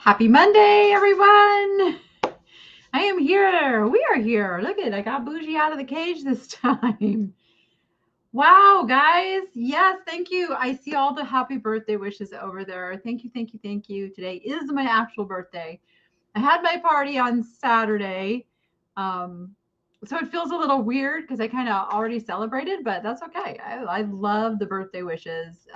Happy Monday, everyone. I am here. We are here. Look at it. I got Bougie out of the cage this time. Wow, guys. Yes, thank you. I see all the happy birthday wishes over there. Thank you, thank you, thank you. Today is my actual birthday. I had my party on Saturday. Um, so it feels a little weird because I kind of already celebrated, but that's okay. I love the birthday wishes.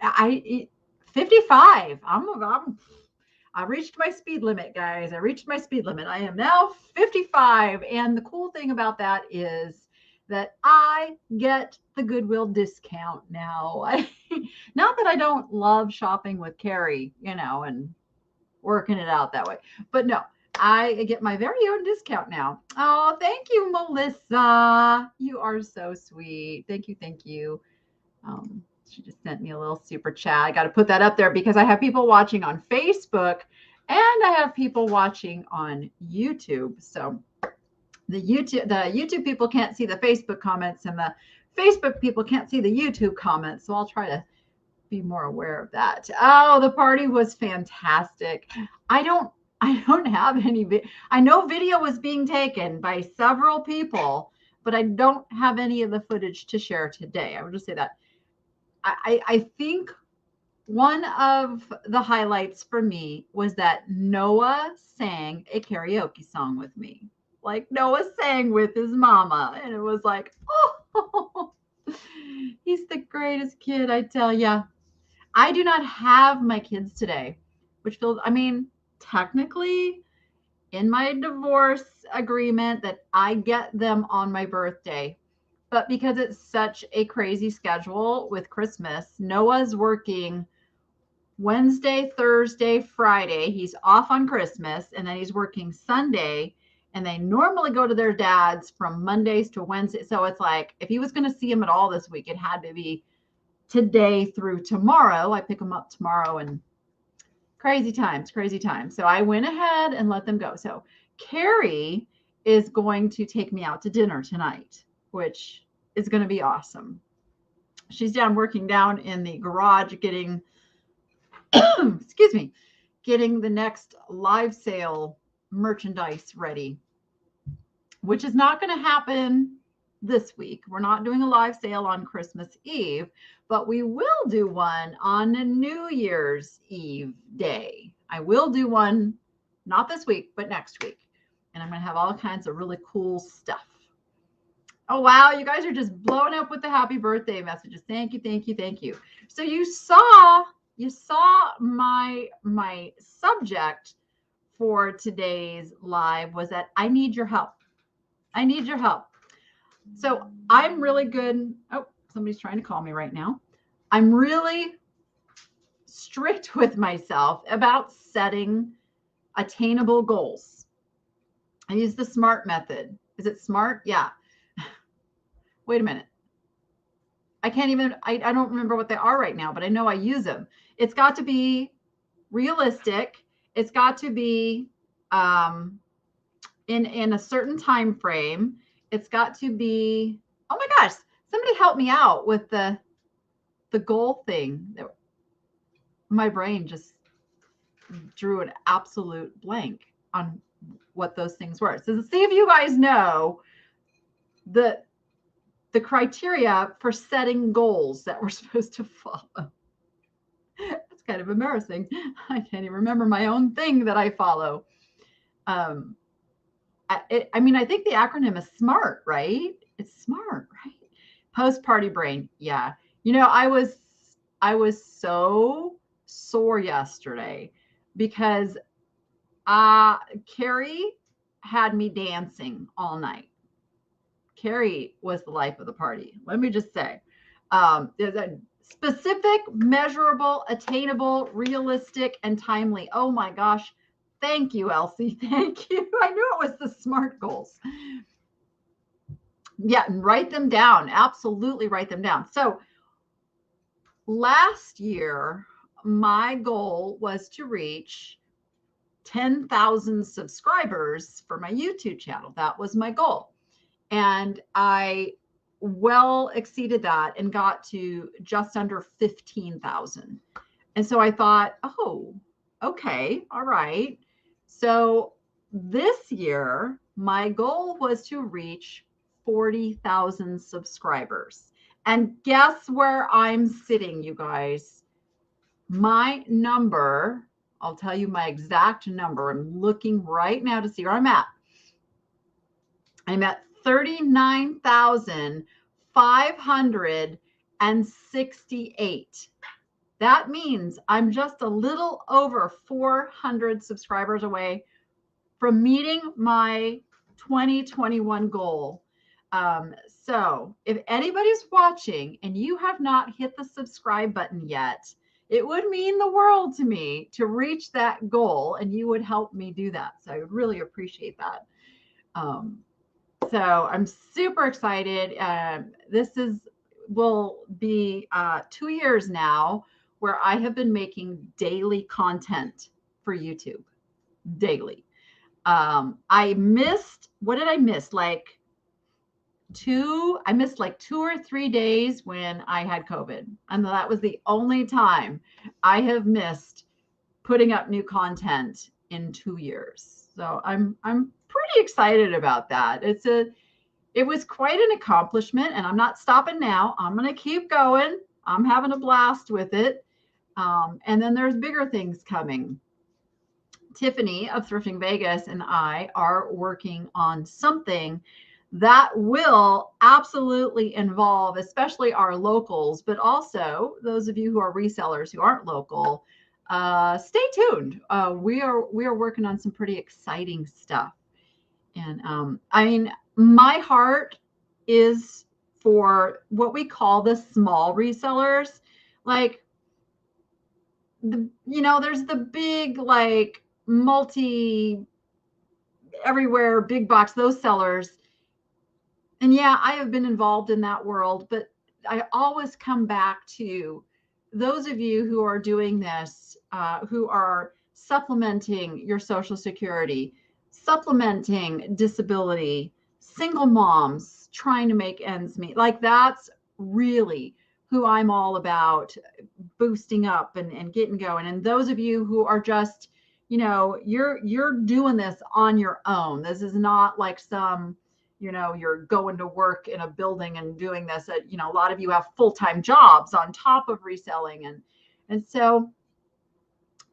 I 55. I reached my speed limit, guys. I reached my speed limit. I am now 55. And the cool thing about that is that I get the Goodwill discount now. Not that I don't love shopping with Carrie, and working it out that way, but no, I get my very own discount now. Oh, thank you, Melissa. You are so sweet. Thank you. Thank you. She just sent me a little super chat. I got to put that up there because I have people watching on Facebook and I have people watching on YouTube. So the YouTube people can't see the Facebook comments and the Facebook people can't see the YouTube comments. So I'll try to be more aware of that. Oh, the party was fantastic. I don't have any I know video was being taken by several people, but I don't have any of the footage to share today. I would just say that. I think one of the highlights for me was that Noah sang a karaoke song with me. Like Noah sang with his mama, and it was like, oh, he's the greatest kid, I tell ya. I do not have my kids today, which feels, technically in my divorce agreement that I get them on my birthday. But because it's such a crazy schedule with Christmas, Noah's working Wednesday, Thursday, Friday. He's off on Christmas, and then he's working Sunday. And they normally go to their dad's from Mondays to Wednesday. So it's like if he was going to see him at all this week, it had to be today through tomorrow. I pick him up tomorrow, and crazy times, crazy times. So I went ahead and let them go. So Carrie is going to take me out to dinner tonight, which is going to be awesome. She's working down in the garage getting, excuse me, getting the next live sale merchandise ready, which is not going to happen this week. We're not doing a live sale on Christmas Eve, but we will do one on New Year's Eve day. I will do one, not this week, but next week. And I'm going to have all kinds of really cool stuff. Oh, wow. You guys are just blowing up with the happy birthday messages. Thank you, thank you, thank you. So you saw my subject for today's live was that I need your help. I need your help. So I'm really good. Oh, somebody's trying to call me right now. I'm really strict with myself about setting attainable goals. I use the SMART method. Is it SMART? Yeah. Wait a minute. I don't remember what they are right now, but I know I use them. It's got to be realistic. It's got to be in a certain time frame. It's got to be, oh my gosh, somebody help me out with the goal thing. My brain just drew an absolute blank on what those things were. So see if you guys know the criteria for setting goals that we're supposed to follow. That's kind of embarrassing. I can't even remember my own thing that I follow. I think the acronym is SMART, right? It's SMART, right? Post-party brain. Yeah. I was so sore yesterday because Carrie had me dancing all night. Carrie was the life of the party. Let me just say, there's a specific, measurable, attainable, realistic, and timely. Oh my gosh. Thank you, Elsie. Thank you. I knew it was the SMART goals. Yeah, and write them down. Absolutely write them down. So last year, my goal was to reach 10,000 subscribers for my YouTube channel. That was my goal. And I well exceeded that and got to just under 15,000. And so I thought, oh, okay, all right. So this year, my goal was to reach 40,000 subscribers. And guess where I'm sitting, you guys? My number, I'll tell you my exact number. I'm looking right now to see where I'm at. I'm at 39,568. That means I'm just a little over 400 subscribers away from meeting my 2021 goal. So if anybody's watching and you have not hit the subscribe button yet, it would mean the world to me to reach that goal, and you would help me do that. So I would really appreciate that. So I'm super excited. Will be 2 years now where I have been making daily content for YouTube daily. I missed, what did I miss? I missed like 2 or 3 days when I had COVID. And that was the only time I have missed putting up new content in 2 years. So I'm pretty excited about that. It was quite an accomplishment, and I'm not stopping now. I'm going to keep going. I'm having a blast with it. And then there's bigger things coming. Tiffany of Thrifting Vegas and I are working on something that will absolutely involve, especially our locals, but also those of you who are resellers who aren't local. Stay tuned. We are working on some pretty exciting stuff. And I mean, my heart is for what we call the small resellers. Like, there's the big, like, multi everywhere, big box, those sellers. And yeah, I have been involved in that world, but I always come back to those of you who are doing this, who are supplementing your Social Security, supplementing disability, single moms trying to make ends meet. Like, that's really who I'm all about, boosting up and getting going. And those of you who are just, you're doing this on your own. This is not like some, you're going to work in a building and doing this. A lot of you have full-time jobs on top of reselling. And so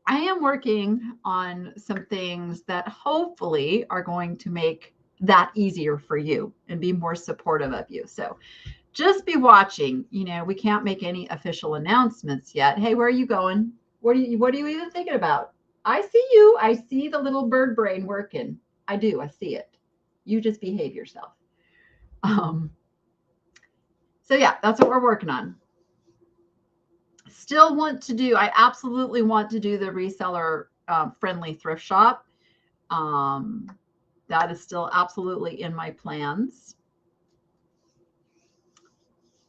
I am working on some things that hopefully are going to make that easier for you and be more supportive of you. So just be watching. We can't make any official announcements yet. Hey, where are you going? What are you even thinking about? I see you. I see the little bird brain working. I do. I see it. You just behave yourself. So yeah, that's what we're working on. I absolutely want to do the reseller friendly thrift shop. That is still absolutely in my plans.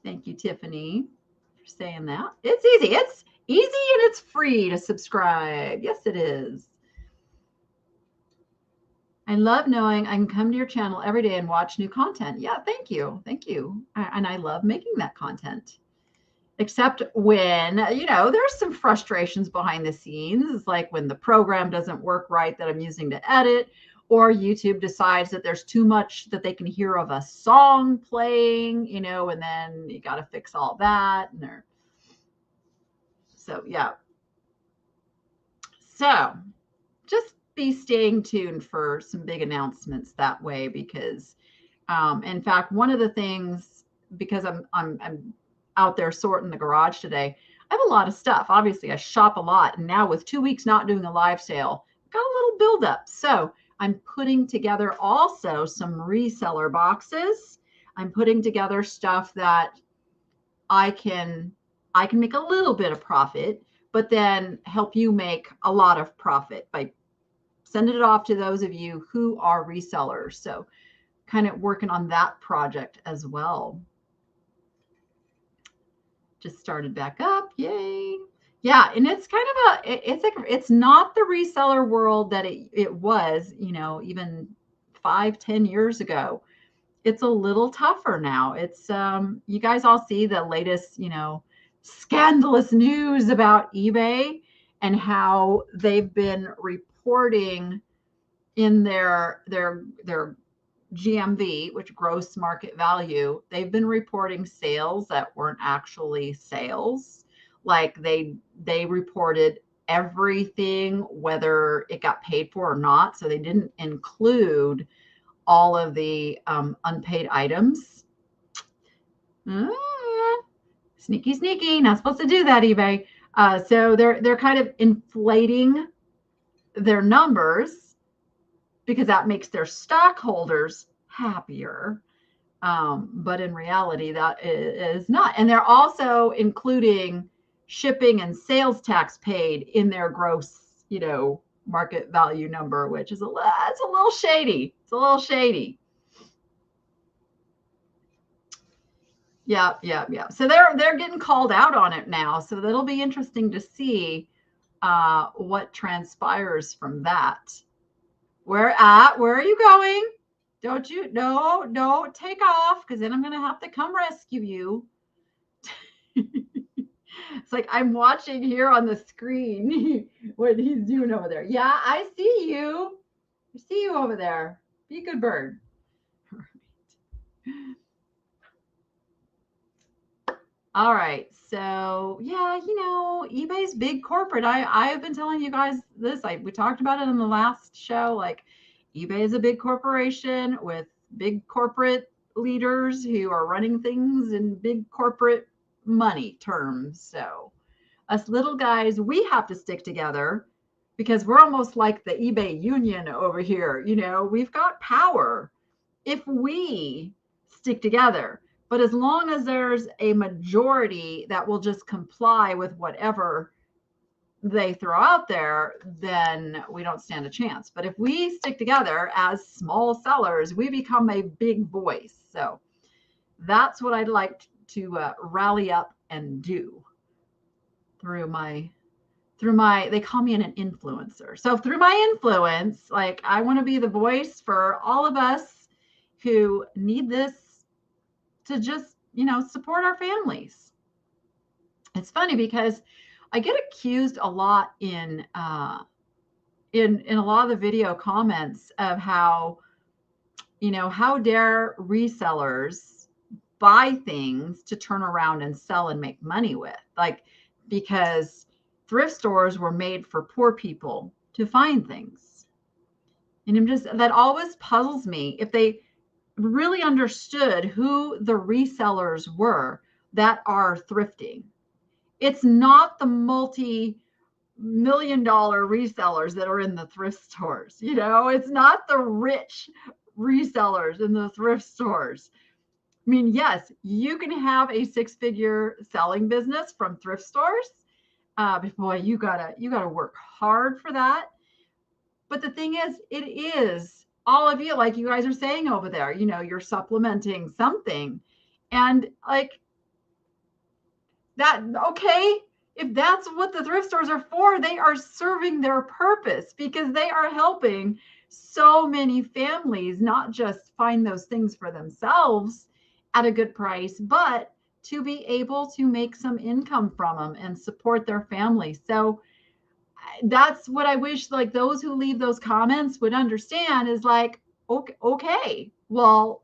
Thank you, Tiffany, for saying that. It's easy. It's easy and it's free to subscribe. Yes, it is. I love knowing I can come to your channel every day and watch new content. Yeah, thank you. Thank you. And I love making that content. Except when, there's some frustrations behind the scenes. It's like when the program doesn't work right that I'm using to edit, or YouTube decides that there's too much that they can hear of a song playing, and then you got to fix all that. So, yeah. So just be staying tuned for some big announcements that way, because in fact, one of the things, because I'm out there sorting the garage today, I have a lot of stuff. Obviously, I shop a lot, and now with 2 weeks not doing a live sale, I've got a little buildup. So I'm putting together also some reseller boxes. I'm putting together stuff that I can make a little bit of profit, but then help you make a lot of profit by sending it off to those of you who are resellers. So kind of working on that project as well. Just started back up. Yay. Yeah. And it's kind of it's not the reseller world that it was, even 5-10 years ago. It's a little tougher now. It's, you guys all see the latest, scandalous news about eBay and how they've been reporting in their GMV, which gross market value, they've been reporting sales that weren't actually sales. Like they reported everything, whether it got paid for or not. So they didn't include all of the unpaid items. Mm, sneaky, sneaky. Not supposed to do that, eBay. So they're kind of inflating their numbers because that makes their stockholders happier. But in reality, that is not. And they're also including shipping and sales tax paid in their gross, market value number, which is it's a little shady. It's a little shady. Yeah, yeah, yeah. So they're getting called out on it now. So that'll be interesting to see what transpires from that. Where are you going? Don't you? No, take off, because then I'm going to have to come rescue you. It's like I'm watching here on the screen what he's doing over there. Yeah, I see you. I see you over there. Be a good bird. All right. So yeah, eBay's big corporate. I have been telling you guys this. We talked about it in the last show. Like, eBay is a big corporation with big corporate leaders who are running things in big corporate money terms. So us little guys, we have to stick together because we're almost like the eBay union over here. We've got power if we stick together. But as long as there's a majority that will just comply with whatever they throw out there, then we don't stand a chance. But if we stick together as small sellers, we become a big voice. So that's what I'd like to rally up and do through my they call me an influencer. So through my influence, like, I want to be the voice for all of us who need this to just, support our families. It's funny because I get accused a lot in a lot of the video comments of how, how dare resellers buy things to turn around and sell and make money with, like, because thrift stores were made for poor people to find things. And that always puzzles me. If they really understood who the resellers were that are thrifting, it's not the multi-million-dollar resellers that are in the thrift stores. It's not the rich resellers in the thrift stores. I mean, yes, you can have a six-figure selling business from thrift stores. Boy, you gotta work hard for that. But the thing is, it is all of you, like you guys are saying over there, you're supplementing something. And like that, okay, if that's what the thrift stores are for, they are serving their purpose because they are helping so many families not just find those things for themselves at a good price, but to be able to make some income from them and support their family. So that's what I wish, like, those who leave those comments would understand, is like, okay, well,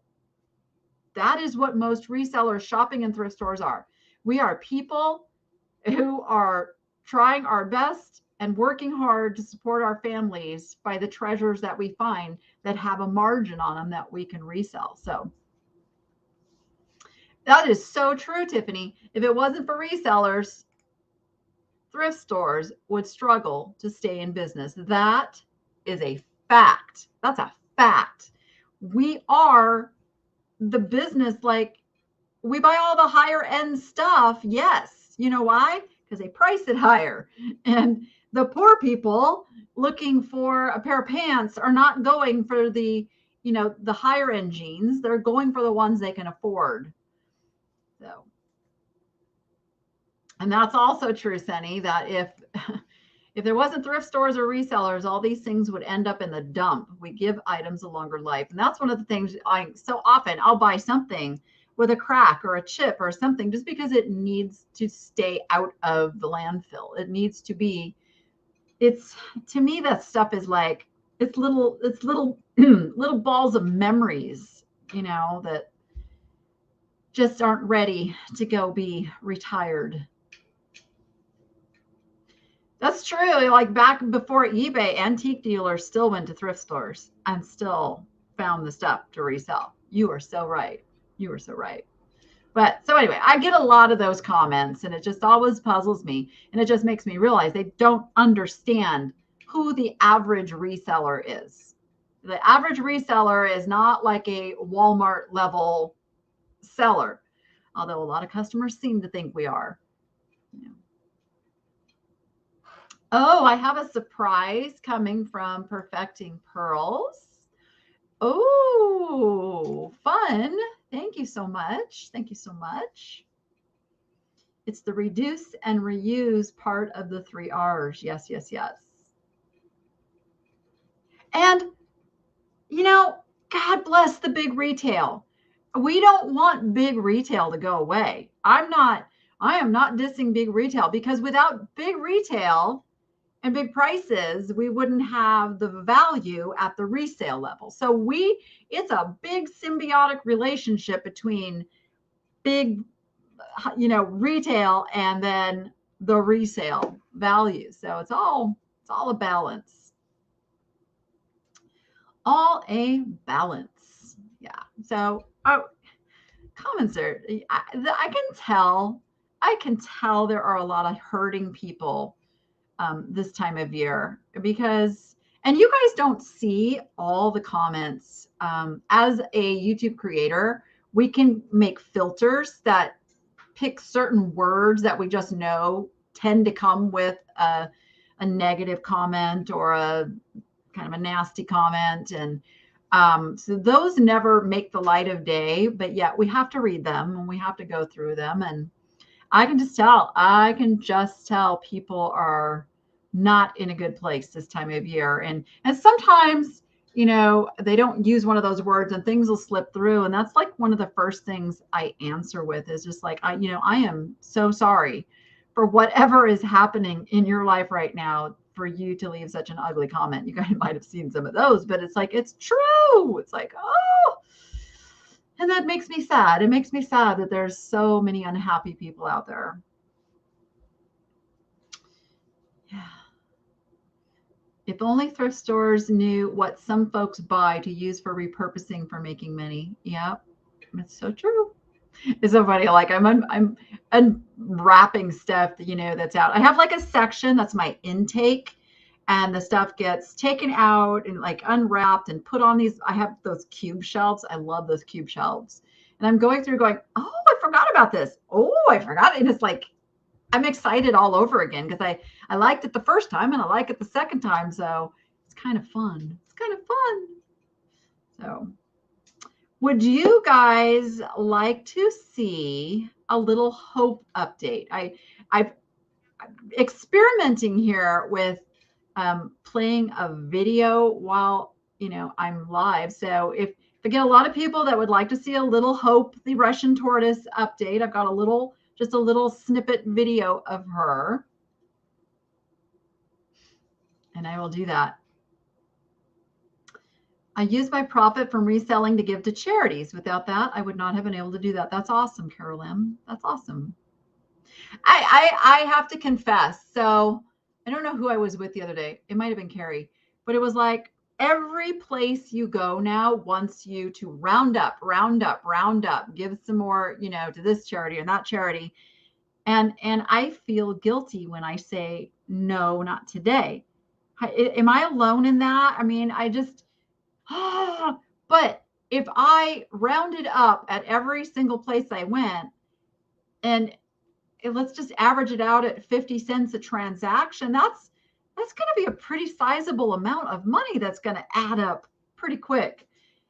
that is what most resellers shopping in thrift stores are. We are people who are trying our best and working hard to support our families by the treasures that we find that have a margin on them that we can resell. So that is so true, Tiffany. If it wasn't for resellers, thrift stores would struggle to stay in business. That is a fact. That's a fact. We are the business, like, we buy all the higher end stuff. Yes. You know why? Because they price it higher. And the poor people looking for a pair of pants are not going for the higher end jeans. They're going for the ones they can afford. So, and that's also true, Senny, that if there wasn't thrift stores or resellers, all these things would end up in the dump. We give items a longer life. And that's one of the things so often I'll buy something with a crack or a chip or something, just because it needs to stay out of the landfill. It needs to be, it's, to me, that stuff is like, it's little little balls of memories, that just aren't ready to go be retired. That's true. Like back before eBay, antique dealers still went to thrift stores and still found the stuff to resell. You are so right. You are so right. But so anyway, I get a lot of those comments, and it just always puzzles me. And it just makes me realize they don't understand who the average reseller is. The average reseller is not like a Walmart level seller, although a lot of customers seem to think we are. Oh, I have a surprise coming from Perfecting Pearls. Oh, fun. Thank you so much. Thank you so much. It's the reduce and reuse part of the 3 R's. Yes, yes, yes. And, God bless the big retail. We don't want big retail to go away. I am not dissing big retail, because without big retail and big prices, we wouldn't have the value at the resale level. So it's a big symbiotic relationship between big, retail and then the resale value. So it's all a balance. All a balance. Yeah. So, comments are, I can tell there are a lot of hurting people this time of year, because, and you guys don't see all the comments. As a YouTube creator, we can make filters that pick certain words that we just know tend to come with a negative comment or a kind of a nasty comment. And so those never make the light of day, but yet we have to read them and we have to go through them. And I can just tell people are not in a good place this time of year. And sometimes, they don't use one of those words and things will slip through. And that's like one of the first things I answer with is just like, I am so sorry for whatever is happening in your life right now for you to leave such an ugly comment. You guys might have seen some of those, but it's like, it's true. It's like, oh, and that makes me sad. It makes me sad that there's so many unhappy people out there. Yeah. If only thrift stores knew what some folks buy to use for repurposing for making money. Yeah, it's so true. It's so funny. Like I'm unwrapping stuff that, that's out. I have like a section that's my intake, and the stuff gets taken out and like unwrapped and put on these. I have those cube shelves. I love those cube shelves. And I'm going through going, oh, I forgot about this. Oh, I forgot. And it's like, I'm excited all over again because I liked it the first time and I like it the second time. So it's kind of fun. It's kind of fun. So would you guys like to see a little hope update? I'm experimenting here with playing a video while I'm live. So if I get a lot of people that would like to see a little Hope the Russian tortoise update, I've got just a little snippet video of her, and I will do that. I use my profit from reselling to give to charities. Without that, I would not have been able to do that. That's awesome, Carol M. That's awesome. I have to confess. So I don't know who I was with the other day. It might have been Carrie, but it was like every place you go now wants you to round up, give some more, to this charity or that charity. And I feel guilty when I say, no, not today. Am I alone in that? I mean, but if I rounded up at every single place I went, and let's just average it out at 50 cents a transaction, that's going to be a pretty sizable amount of money that's going to add up pretty quick.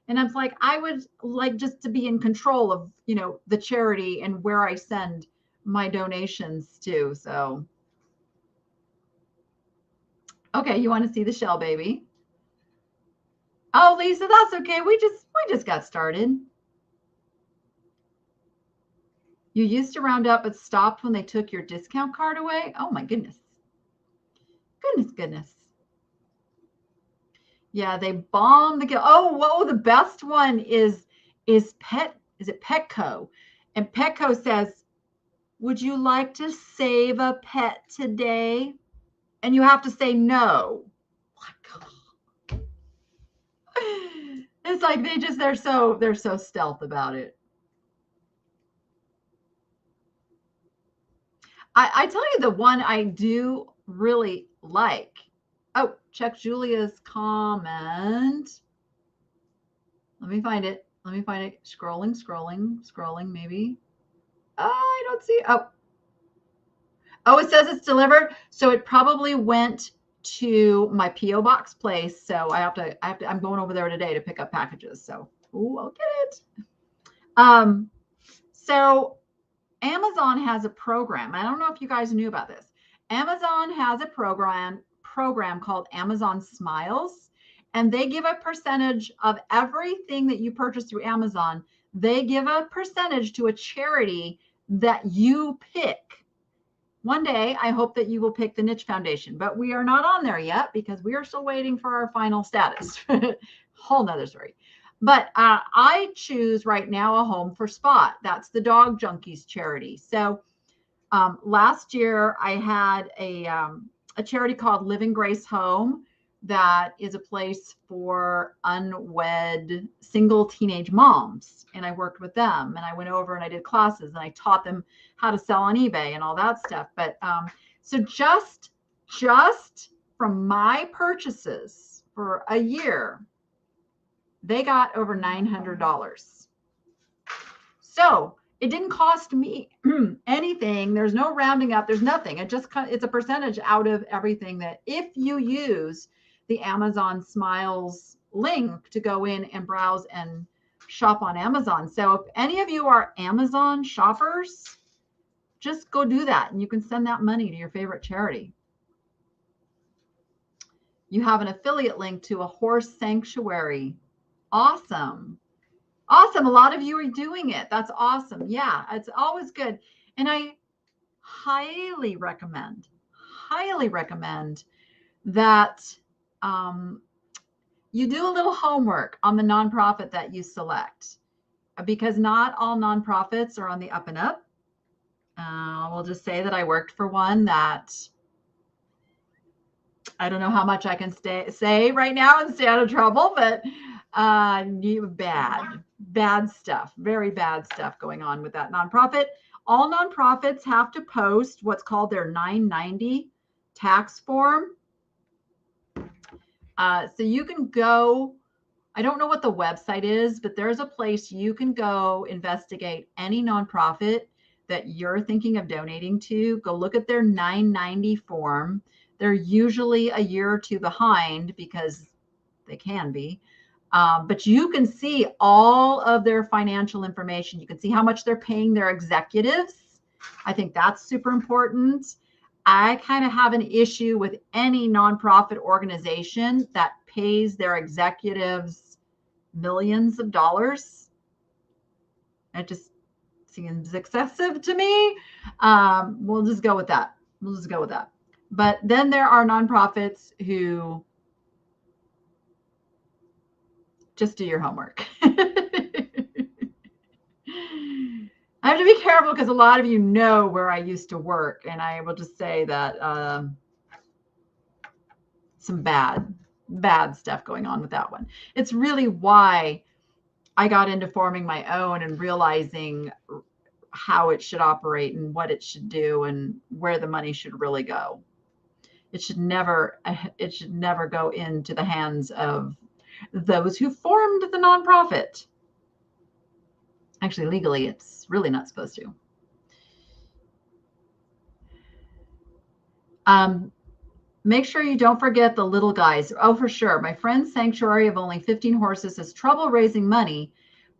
And I'm like, I would like just to be in control of, the charity and where I send my donations to. So, okay, you want to see the shell baby? Oh, Lisa, that's okay. We just got started. You used to round up but stopped when they took your discount card away? Oh my goodness. Goodness. Yeah, they bomb the kill. Oh, whoa, the best one is it Petco? And Petco says, "Would you like to save a pet today?" And you have to say no. It's like they're so stealth about it. I tell you the one I do really like. Oh, check Julia's comment. Let me find it. Scrolling, maybe. I don't see. Oh, it says it's delivered. So it probably went to my P.O. box place. So I'm going over there today to pick up packages. So, ooh, I'll get it. So Amazon has a program. I don't know if you guys knew about this. Amazon has a program called Amazon Smiles, and they give a percentage of everything that you purchase through Amazon. They give a percentage to a charity that you pick. One day, I hope that you will pick the Niche Foundation, but we are not on there yet because we are still waiting for our final status. Whole nother story. But I choose right now a home for Spot. That's the Dog Junkies charity. So last year I had a charity called Living Grace Home that is a place for unwed single teenage moms. And I worked with them and I went over and I did classes and I taught them how to sell on eBay and all that stuff. But so just from my purchases for a year, they got over $900. So it didn't cost me anything. There's no rounding up. There's nothing. It's a percentage out of everything that if you use the Amazon Smiles link to go in and browse and shop on Amazon. So if any of you are Amazon shoppers, just go do that and you can send that money to your favorite charity. You have an affiliate link to a horse sanctuary. Awesome. Awesome. A lot of you are doing it. That's awesome. Yeah, it's always good. And I highly recommend that you do a little homework on the nonprofit that you select, because not all nonprofits are on the up and up. We'll just say that I worked for one that I don't know how much I can say right now and stay out of trouble, but bad stuff, very bad stuff going on with that nonprofit. All nonprofits have to post what's called their 990 tax form. So you can go, I don't know what the website is, but there's a place you can go investigate any nonprofit that you're thinking of donating to. Go look at their 990 form. They're usually a year or two behind because they can be. But you can see all of their financial information. You can see how much they're paying their executives. I think that's super important. I kind of have an issue with any nonprofit organization that pays their executives millions of dollars. It just seems excessive to me. We'll just go with that. But then there are nonprofits who just do your homework. I have to be careful because a lot of you know where I used to work, and I will just say that some bad stuff going on with that one. It's really why I got into forming my own and realizing how it should operate and what it should do and where the money should really go. It should never go into the hands of those who formed the nonprofit. Actually, legally, it's really not supposed to. Make sure you don't forget the little guys. Oh, for sure. My friend's sanctuary of only 15 horses has trouble raising money,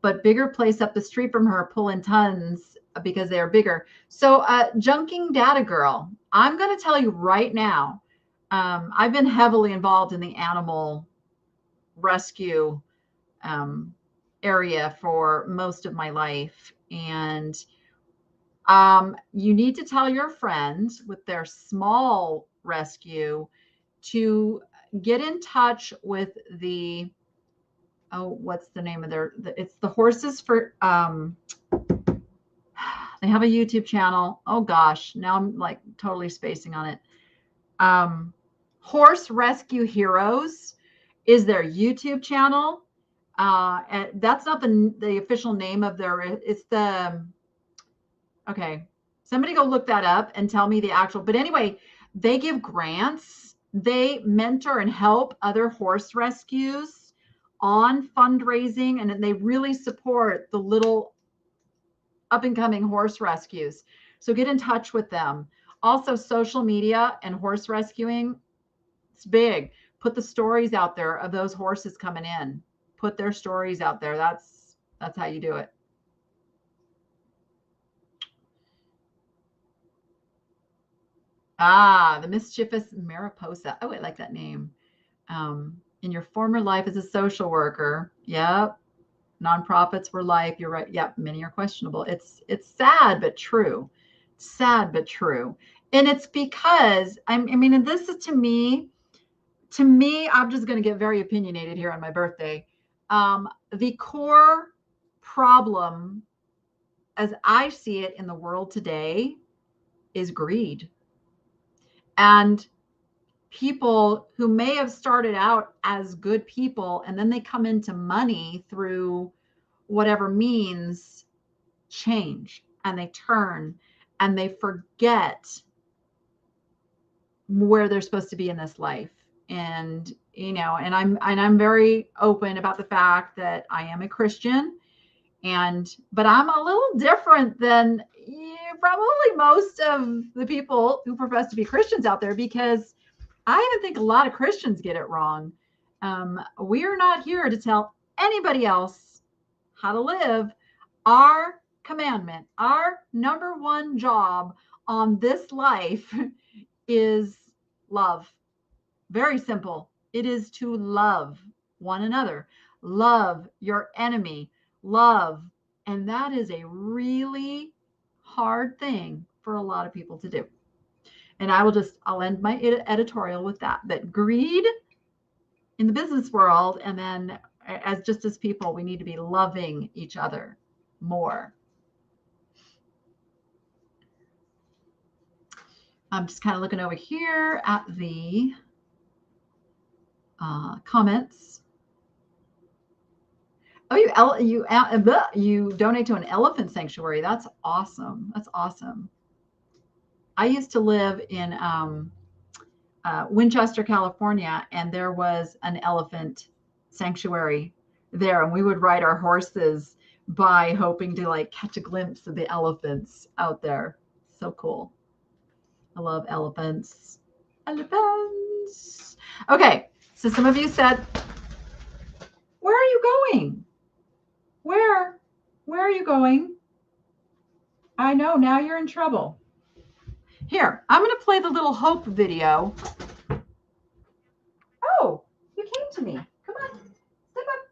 but bigger place up the street from her pull in tons because they are bigger. So Junking Data Girl, I'm going to tell you right now, I've been heavily involved in the animal rescue area for most of my life. And You need to tell your friend with their small rescue to get in touch with the, oh, what's the name of it's the Horses for, they have a YouTube channel. Oh gosh, now I'm like totally spacing on it. Horse Rescue Heroes is their YouTube channel. And that's not the official name of it's the, okay, somebody go look that up and tell me the actual, but anyway, they give grants. They mentor and help other horse rescues on fundraising, and they really support the little up and coming horse rescues. So get in touch with them. Also, social media and horse rescuing, it's big. Put the stories out there of those horses coming in. Put their stories out there. That's how you do it. The mischievous Mariposa. Oh, I like that name. In your former life as a social worker. Yep. Nonprofits were life. You're right. Yep. Many are questionable. It's sad, but true. Sad, but true. And it's because, I mean, and this is to me, I'm just going to get very opinionated here on my birthday. The core problem, as I see it in the world today, is greed. And people who may have started out as good people and then they come into money through whatever means, change, and they turn and they forget where they're supposed to be in this life. And and I'm very open about the fact that I am a Christian, but I'm a little different than probably most of the people who profess to be Christians out there, because I even think a lot of Christians get it wrong. We're not here to tell anybody else how to live. Our commandment, our number one job on this life is love. Very simple. It is to love one another, love your enemy, love. And that is a really hard thing for a lot of people to do. And I'll end my editorial with that greed in the business world, and then as people, we need to be loving each other more. I'm just kind of looking over here at the comments. Oh, you donate to an elephant sanctuary. That's awesome. That's awesome. I used to live in Winchester, California, and there was an elephant sanctuary there, and we would ride our horses by, hoping to like catch a glimpse of the elephants out there. So cool. I love elephants. Elephants. Okay, so some of you said, where are you going? Where are you going? I know, now you're in trouble. Here, I'm going to play the little hope video. Oh, you came to me. Come on, step up.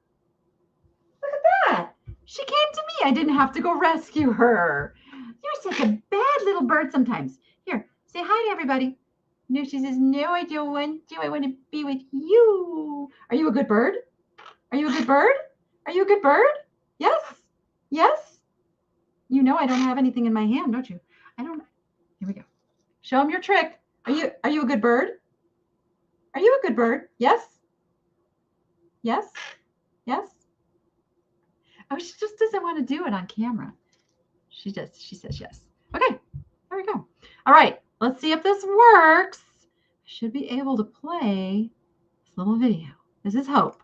Look at that. She came to me. I didn't have to go rescue her. You're such a bad little bird sometimes. Here, say hi to everybody. No, she says, no, I don't want to. I want to be with you. Are you a good bird? Are you a good bird? Are you a good bird? Yes? Yes? You know I don't have anything in my hand, don't you? I don't. Here we go. Show them your trick. Are you a good bird? Are you a good bird? Yes? Yes? Yes? Oh, she just doesn't want to do it on camera. She says yes. Okay, there we go. All right, let's see if this works. I should be able to play this little video. This is Hope.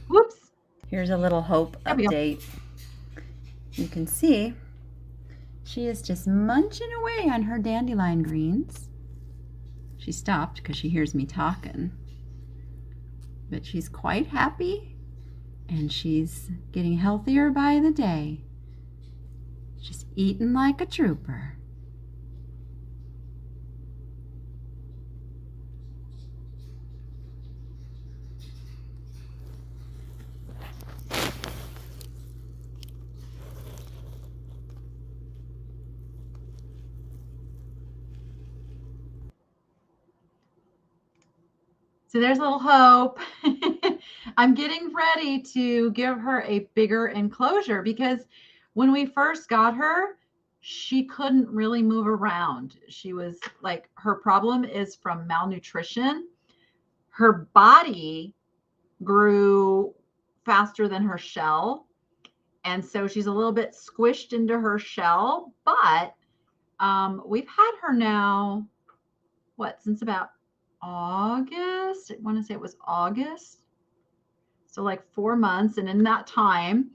Whoops. Here's a little Hope update. You can see she is just munching away on her dandelion greens. She stopped because she hears me talking. But she's quite happy, and she's getting healthier by the day. She's eating like a trooper. So there's a little hope. I'm getting ready to give her a bigger enclosure because when we first got her, she couldn't really move around. She was like, her problem is from malnutrition. Her body grew faster than her shell. And so she's a little bit squished into her shell, but we've had her now, since about August? I want to say it was August. So like 4 months. And in that time,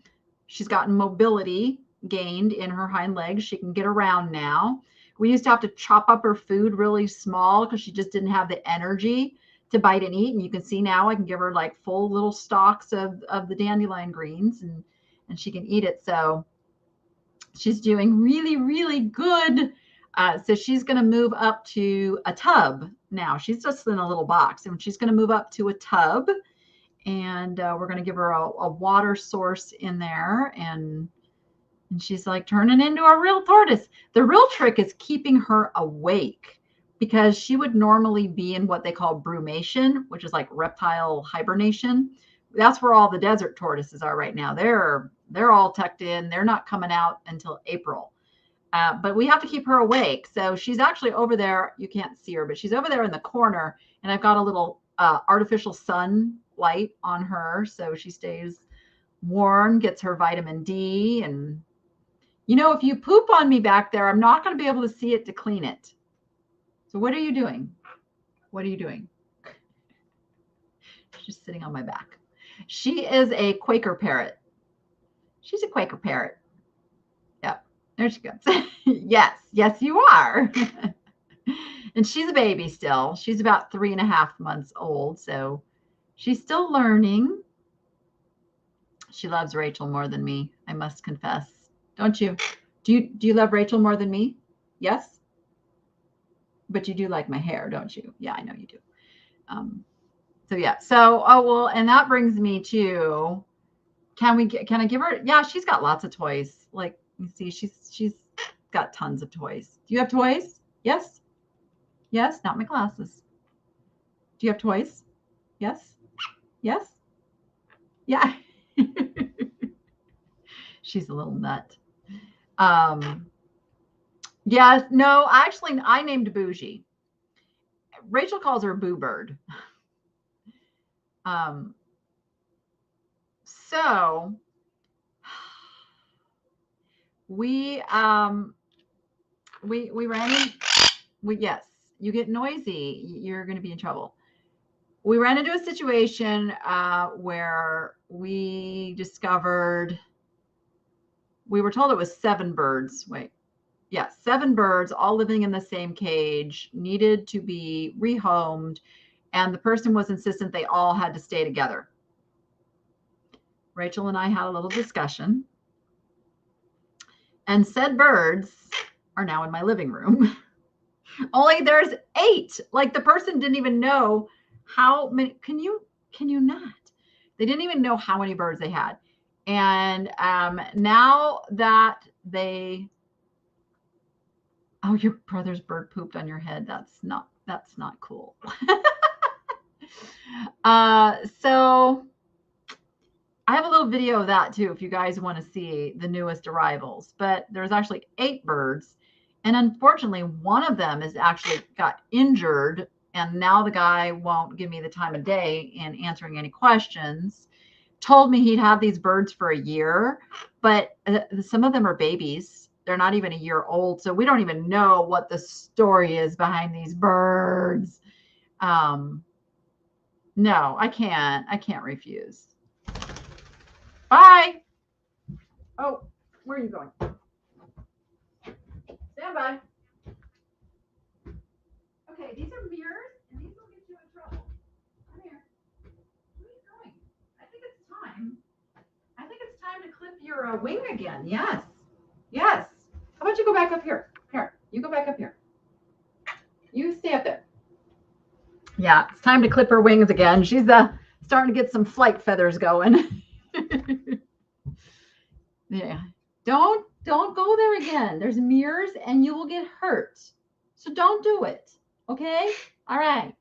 she's gotten mobility gained in her hind legs. She can get around now. We used to have to chop up her food really small because she just didn't have the energy to bite and eat. And you can see now I can give her like full little stalks of the dandelion greens and she can eat it. So she's doing really, really good. So she's going to move up to a tub now. She's just in a little box and she's going to move up to a tub and we're going to give her a water source in there. And she's like turning into a real tortoise. The real trick is keeping her awake because she would normally be in what they call brumation, which is like reptile hibernation. That's where all the desert tortoises are right now. They're all tucked in. They're not coming out until April. But we have to keep her awake. So she's actually over there. You can't see her, but she's over there in the corner. And I've got a little artificial sun light on her. So she stays warm, gets her vitamin D. And, if you poop on me back there, I'm not going to be able to see it to clean it. So what are you doing? What are you doing? She's sitting on my back. She is a Quaker parrot. She's a Quaker parrot. Yep. There she goes. Yes, you are. And she's a baby still. She's about 3.5 months old. So she's still learning. She loves Rachel more than me, I must confess. Don't you? Do you love Rachel more than me? Yes? But you do like my hair, don't you? Yeah, I know you do. So yeah. So, and that brings me to, can I give her? Yeah, she's got lots of toys. Like, you see, she's got tons of toys. Do you have toys? Yes? Yes, not my glasses. Do you have toys? Yes? Yes? Yeah. She's a little nut. Yeah, no, actually, I named Bougie. Rachel calls her Boo Bird. So we ran in. Yes, you get noisy, you're going to be in trouble. We ran into a situation where we discovered, we were told it was 7 birds. 7 birds all living in the same cage, needed to be rehomed, and the person was insistent they all had to stay together. Rachel and I had a little discussion, and said birds are now in my living room. Only there's 8. Like, the person didn't even know how many. Can you not? They didn't even know how many birds they had. And now that your brother's bird pooped on your head. That's not cool. So I have a little video of that too, if you guys want to see the newest arrivals. But there's actually 8 birds. And unfortunately, one of them is actually got injured. And now the guy won't give me the time of day in answering any questions. Told me he'd have these birds for a year. But some of them are babies. They're not even a year old. So we don't even know what the story is behind these birds. No, I can't refuse. Bye. Oh, where are you going? Stand by. Okay, these are mirrors, and these will get you in trouble. Come here. Where are you going? I think it's time. I think it's time to clip your wing again. Yes. Yes. How about you go back up here? Here, you go back up here. You stay up there. Yeah, it's time to clip her wings again. She's starting to get some flight feathers going. Yeah. Don't go there again. There's mirrors and you will get hurt. So don't do it. Okay? All right.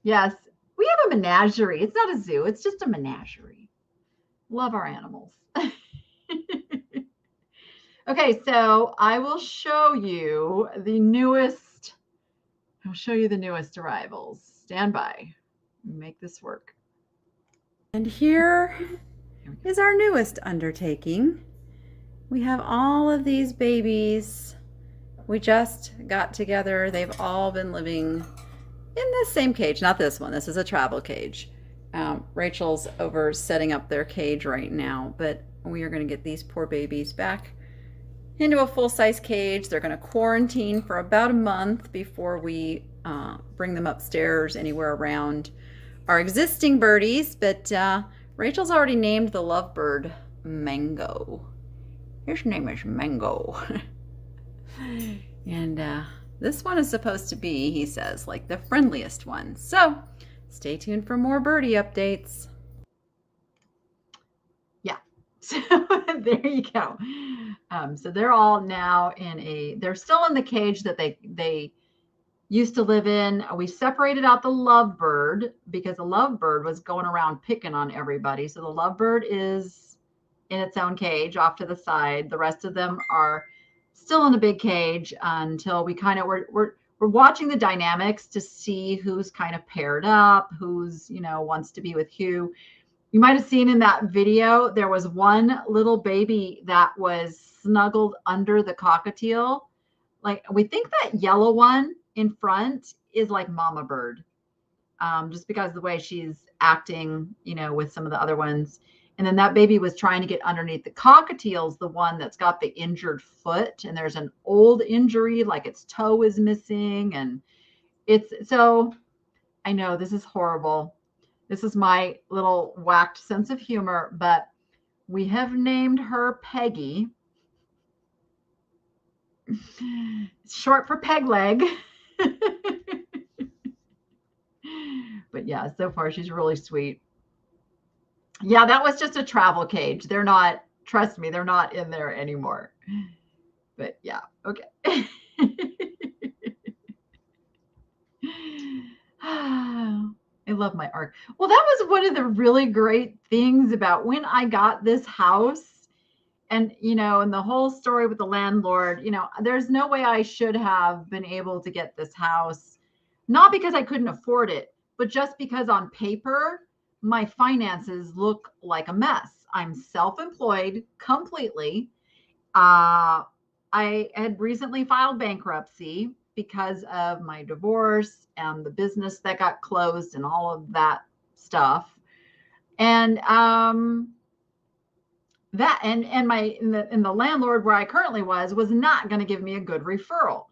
Yes, we have a menagerie. It's not a zoo, it's just a menagerie. Love our animals. Okay, so I will show you the newest. I'll show you the newest arrivals. Stand by. Make this work. And here is our newest undertaking. We have all of these babies. We just got together. They've all been living in the same cage. Not this one. This is a travel cage. Rachel's over setting up their cage right now, but we are going to get these poor babies back into a full-size cage. They're going to quarantine for about a month before we bring them upstairs anywhere around our existing birdies, but Rachel's already named the lovebird Mango. His name is Mango. And this one is supposed to be, he says, like the friendliest one. So stay tuned for more birdie updates. Yeah, so there you go. So they're all now they're still in the cage that they used to live in. We separated out the lovebird because the lovebird was going around picking on everybody. So the lovebird is in its own cage off to the side. The rest of them are still in a big cage until we kind of we're watching the dynamics to see who's kind of paired up, who's wants to be with who. You might have seen in that video there was one little baby that was snuggled under the cockatiel. Like, we think that yellow one in front is like mama bird, just because the way she's acting, with some of the other ones. And then that baby was trying to get underneath the cockatiel's the one that's got the injured foot, and there's an old injury, like its toe is missing. And so I know this is horrible. This is my little whacked sense of humor, but we have named her Peggy. Short for peg leg. But yeah, so far she's really sweet. Yeah, that was just a travel cage. They're not, trust me, they're not in there anymore. But yeah, okay. I love my art. Well, that was one of the really great things about when I got this house. And, and the whole story with the landlord, there's no way I should have been able to get this house, not because I couldn't afford it, but just because on paper, my finances look like a mess. I'm self-employed completely. I had recently filed bankruptcy because of my divorce and the business that got closed and all of that stuff. And, that and my in the landlord where I currently was not going to give me a good referral.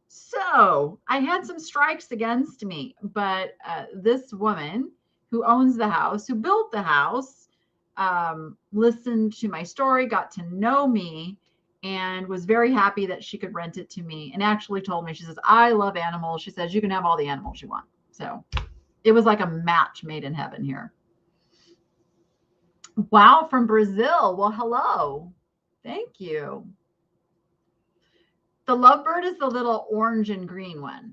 So I had some strikes against me, but this woman who owns the house, who built the house, listened to my story, got to know me, and was very happy that she could rent it to me, and actually told me, she says, I love animals. She says, you can have all the animals you want. So it was like a match made in heaven here. Wow, from Brazil. Well, hello. Thank you. The lovebird is the little orange and green one.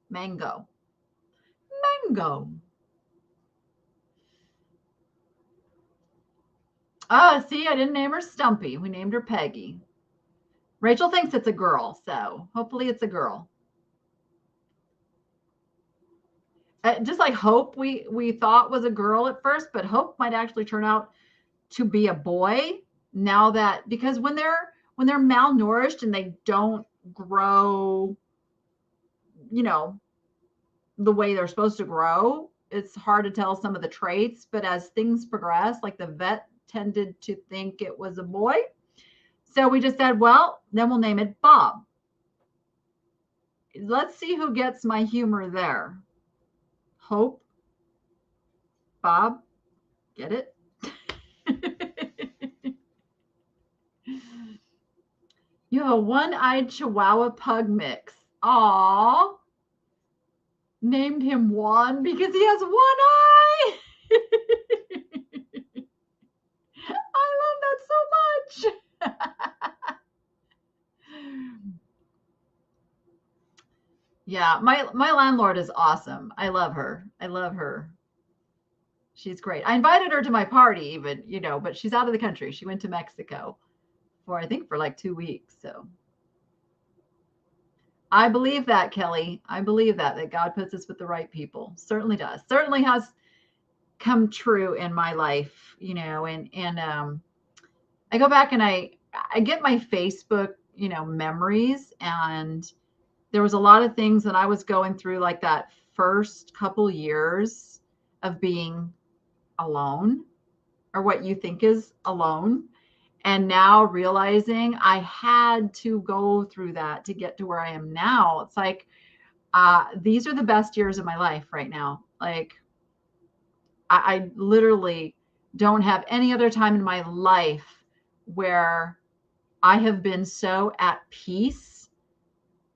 Mango. Mango. Oh, see, I didn't name her Stumpy. We named her Peggy. Rachel thinks it's a girl, so hopefully it's a girl. Just like Hope, we thought was a girl at first, but Hope might actually turn out to be a boy now that, because when they're malnourished and they don't grow, the way they're supposed to grow, it's hard to tell some of the traits. But as things progress, like the vet tended to think it was a boy. So we just said, well, then we'll name it Bob. Let's see who gets my humor there. Hope. Bob. Get it? You have a one-eyed Chihuahua pug mix. Aw. Named him Juan because he has one eye. I love that so much. Yeah, my landlord is awesome. I love her. I love her. She's great. I invited her to my party even, but she's out of the country. She went to Mexico for I think for like 2 weeks. So I believe that, Kelly. I believe that God puts us with the right people. Certainly does. Certainly has come true in my life, and I go back and I get my Facebook, memories, and there was a lot of things that I was going through like that first couple years of being alone, or what you think is alone. And now realizing I had to go through that to get to where I am now. It's like, these are the best years of my life right now. Like, I literally don't have any other time in my life where I have been so at peace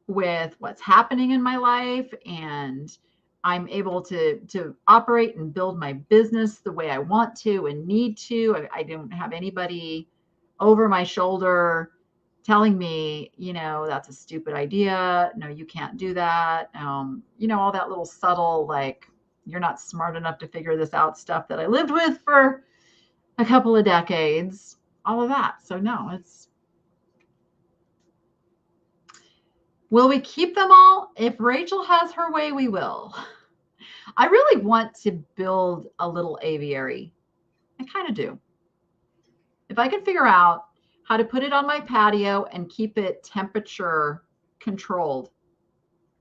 with what's happening in my life, and I'm able to operate and build my business the way I want to and need to. I don't have anybody over my shoulder telling me, that's a stupid idea. No, you can't do that. All that little subtle, like, you're not smart enough to figure this out stuff that I lived with for a couple of decades, all of that. So no, will we keep them all? If Rachel has her way, we will. I really want to build a little aviary. I kind of do. If I can figure out how to put it on my patio and keep it temperature controlled,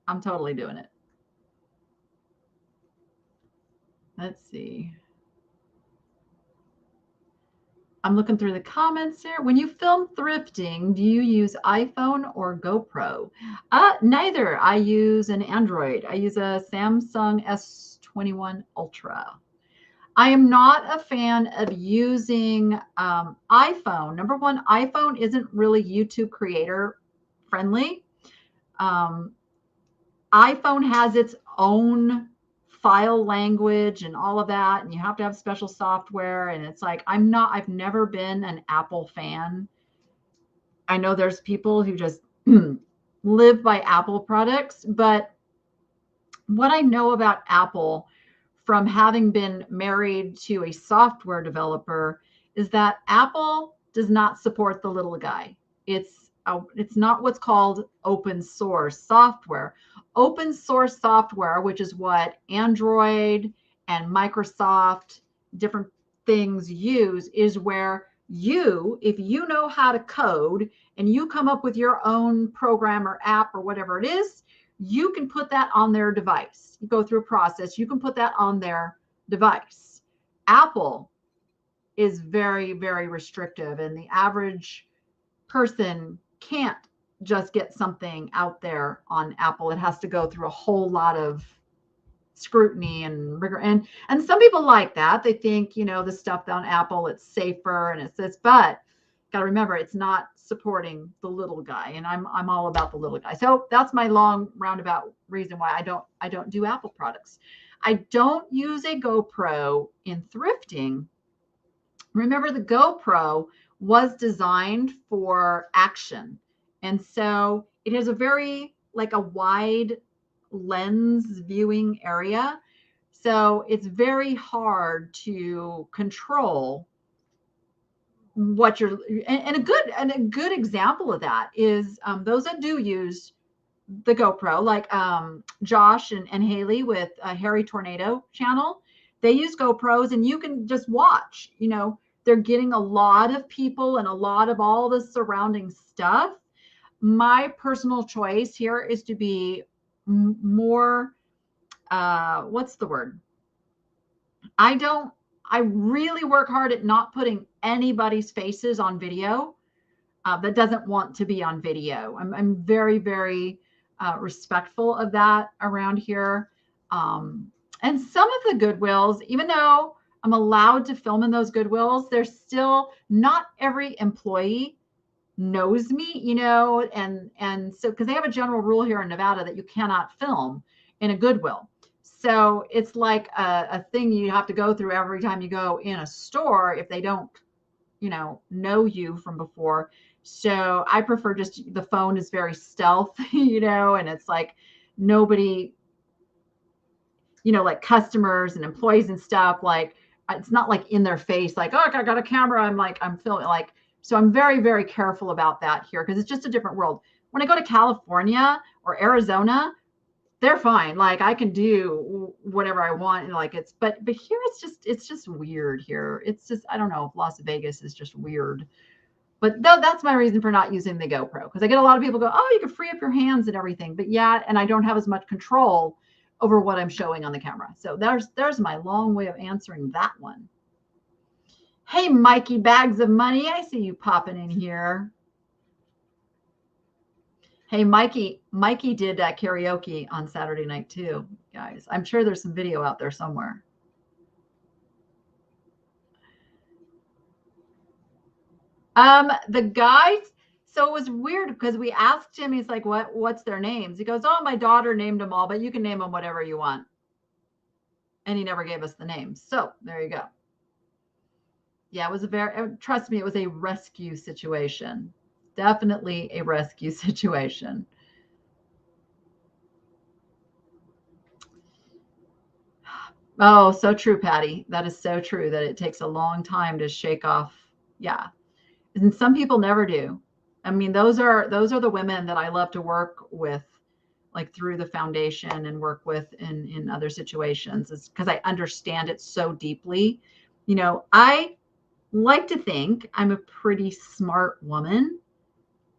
I'm totally doing it. Let's see. I'm looking through the comments here. When you film thrifting, do you use iPhone or GoPro? Neither. I use an Android. I use a Samsung S21 Ultra. I am not a fan of using iPhone. Number one, iPhone isn't really YouTube creator friendly. Um, iPhone has its own file language and all of that, and you have to have special software. And it's like, I've never been an Apple fan. I know there's people who just live by Apple products, but what I know about Apple from having been married to a software developer is that Apple does not support the little guy. It's not what's called open source software. Open source software, which is what Android and Microsoft, different things use, is where if you know how to code and you come up with your own program or app or whatever it is, you can put that on their device. You go through a process, you can put that on their device. Apple is very, very restrictive, and the average person can't just get something out there on Apple. It has to go through a whole lot of scrutiny and rigor. And some people like that. They think, the stuff on Apple, it's safer and it's this, but got to remember, it's not supporting the little guy, and I'm all about the little guy. So that's my long roundabout reason why I don't do Apple products. I don't use a GoPro in thrifting. Remember, the GoPro was designed for action, and so it has a very, like, a wide lens viewing area. So it's very hard to control what you're, and a good example of that is those that do use the GoPro, like Josh and Haley with Harry Tornado channel. They use GoPros, and you can just watch. They're getting a lot of people and a lot of all the surrounding stuff. My personal choice here is to be more, what's the word? I really work hard at not putting anybody's faces on video that doesn't want to be on video. I'm very, very respectful of that around here. And some of the Goodwills, even though I'm allowed to film in those Goodwills, there's still not every employee knows me, and so, because they have a general rule here in Nevada that you cannot film in a Goodwill. So it's like a thing you have to go through every time you go in a store if they don't, know you from before. So I prefer just, the phone is very stealth, and it's like nobody, like customers and employees and stuff, like it's not like in their face, like, oh, I got a camera. I'm filming, like, so I'm very, very careful about that here because it's just a different world. When I go to California or Arizona, they're fine. Like I can do whatever I want. And like, but here it's just weird here. It's just, I don't know, Las Vegas is just weird. But that's my reason for not using the GoPro, because I get a lot of people go, oh, you can free up your hands and everything. But yeah, and I don't have as much control over what I'm showing on the camera. So there's my long way of answering that one. Hey, Mikey, bags of money. I see you popping in here. Hey, Mikey did karaoke on Saturday night too, guys. I'm sure there's some video out there somewhere. The guys, so it was weird because we asked him, he's like, what's their names? He goes, oh, my daughter named them all, but you can name them whatever you want. And he never gave us the names. So there you go. Yeah, it was trust me, it was a rescue situation. Definitely a rescue situation. Oh, so true, Patty. That is so true, that it takes a long time to shake off. Yeah. And some people never do. I mean, those are the women that I love to work with, like through the foundation and work with in other situations. It's because I understand it so deeply. I like to think I'm a pretty smart woman,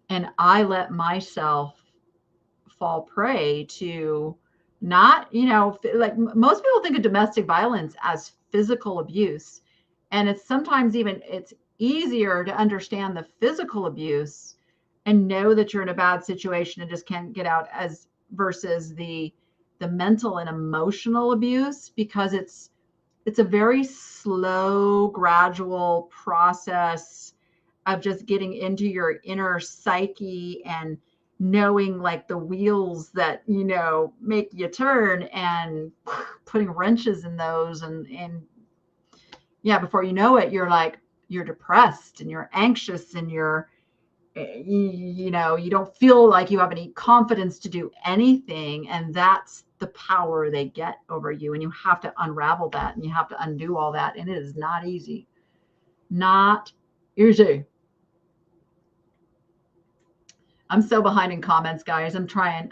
and I let myself fall prey to not, like most people think of domestic violence as physical abuse. And it's sometimes it's easier to understand the physical abuse and know that you're in a bad situation and just can't get out, as versus the mental and emotional abuse, because it's a very slow, gradual process of just getting into your inner psyche and knowing like the wheels that make you turn, and putting wrenches in those, and yeah, before you know it, you're depressed and you're anxious and you don't feel like you have any confidence to do anything. And that's the power they get over you, and you have to unravel that, and you have to undo all that, and it is not easy. Not easy. I'm so behind in comments, guys. I'm trying.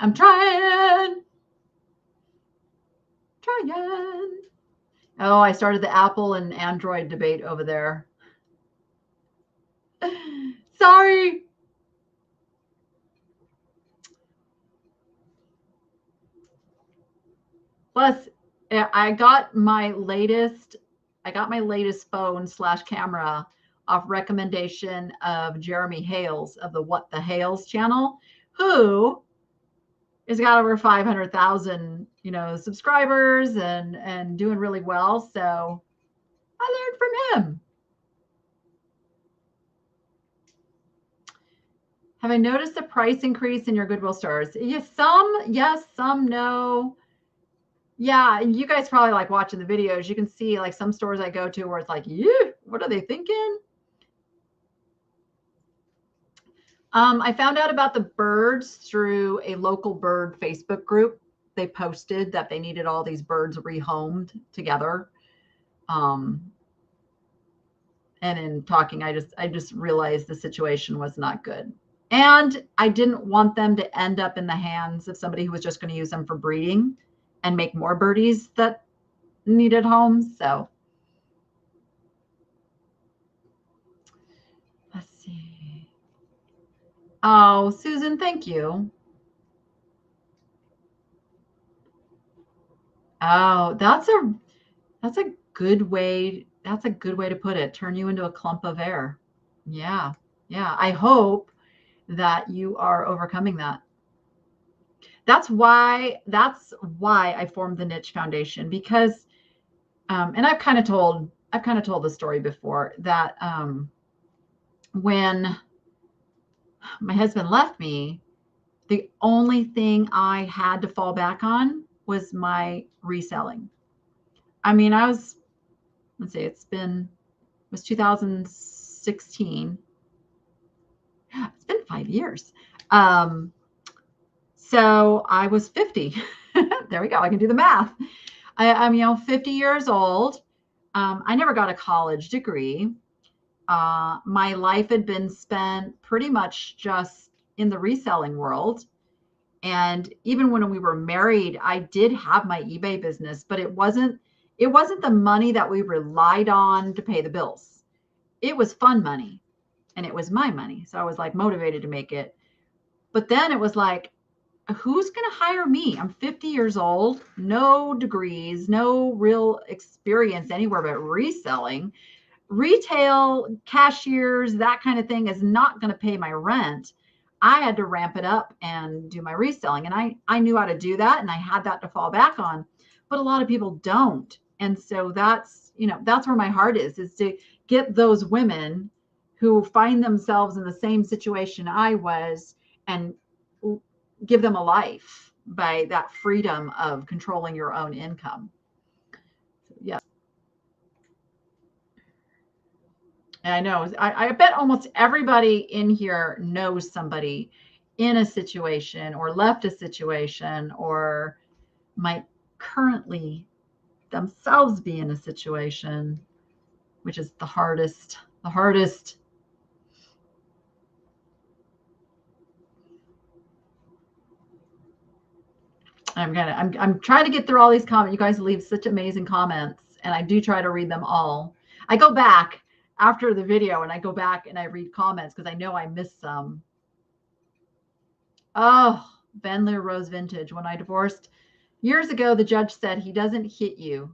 Oh, I started the Apple and Android debate over there. Sorry. Plus, I got my latest phone / camera off recommendation of Jeremy Hales of the What the Hales channel, who has got over 500,000, subscribers and doing really well. So I learned from him. Have I noticed a price increase in your Goodwill stores? Yes, some no. Yeah, and you guys probably like watching the videos. You can see like some stores I go to where it's like, yeah, what are they thinking? I found out about the birds through a local bird Facebook group. They posted that they needed all these birds rehomed together. And in talking, I just realized the situation was not good. And I didn't want them to end up in the hands of somebody who was just going to use them for breeding and make more birdies that needed homes. So let's see. Oh, Susan, thank you. Oh, that's a good way. That's a good way to put it. Turn you into a clump of air. Yeah. Yeah. I hope that you are overcoming that. That's why I formed the Niche Foundation, because and I've kind of told the story before that when my husband left me, the only thing I had to fall back on was my reselling. I mean, let's say it was 2016. It's been 5 years. So I was 50. There we go. I can do the math. I'm 50 years old. I never got a college degree. My life had been spent pretty much just in the reselling world. And even when we were married, I did have my eBay business, but it wasn't the money that we relied on to pay the bills. It was fun money and it was my money. So I was like motivated to make it. But then it was like, who's going to hire me? I'm 50 years old, no degrees, no real experience anywhere but reselling. Retail, cashiers, that kind of thing is not going to pay my rent. I had to ramp it up and do my reselling. And I knew how to do that and I had that to fall back on. But a lot of people don't. And so that's where my heart is to get those women who find themselves in the same situation I was and give them a life by that freedom of controlling your own income. Yeah. And I know, I bet almost everybody in here knows somebody in a situation or left a situation or might currently themselves be in a situation, which is the hardest. I'm trying to get through all these comments. You guys leave such amazing comments, and I do try to read them all. I go back after the video and I go back and I read comments because I know I missed some. Oh, Benler Rose Vintage. When I divorced years ago, the judge said he doesn't hit you.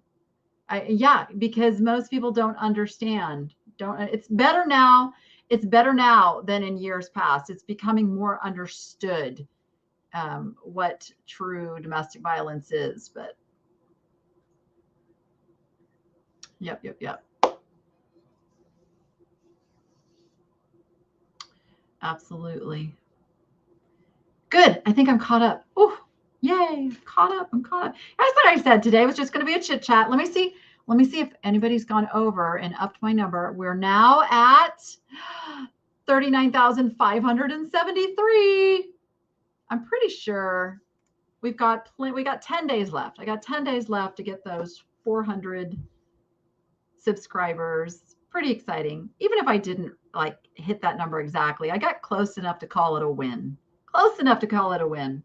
Yeah, because most people don't understand. It's better now. It's better now than in years past. It's becoming more understood what true domestic violence is. But yep. Absolutely. Good. I think I'm caught up. Oh, yay. Caught up. I'm caught up. That's what I said today. It was just going to be a chit chat. Let me see if anybody's gone over and upped my number. We're now at 39,573. I'm pretty sure we got 10 days left. I got 10 days left to get those 400 subscribers. Pretty exciting. Even if I didn't like hit that number exactly, I got close enough to call it a win. Close enough to call it a win.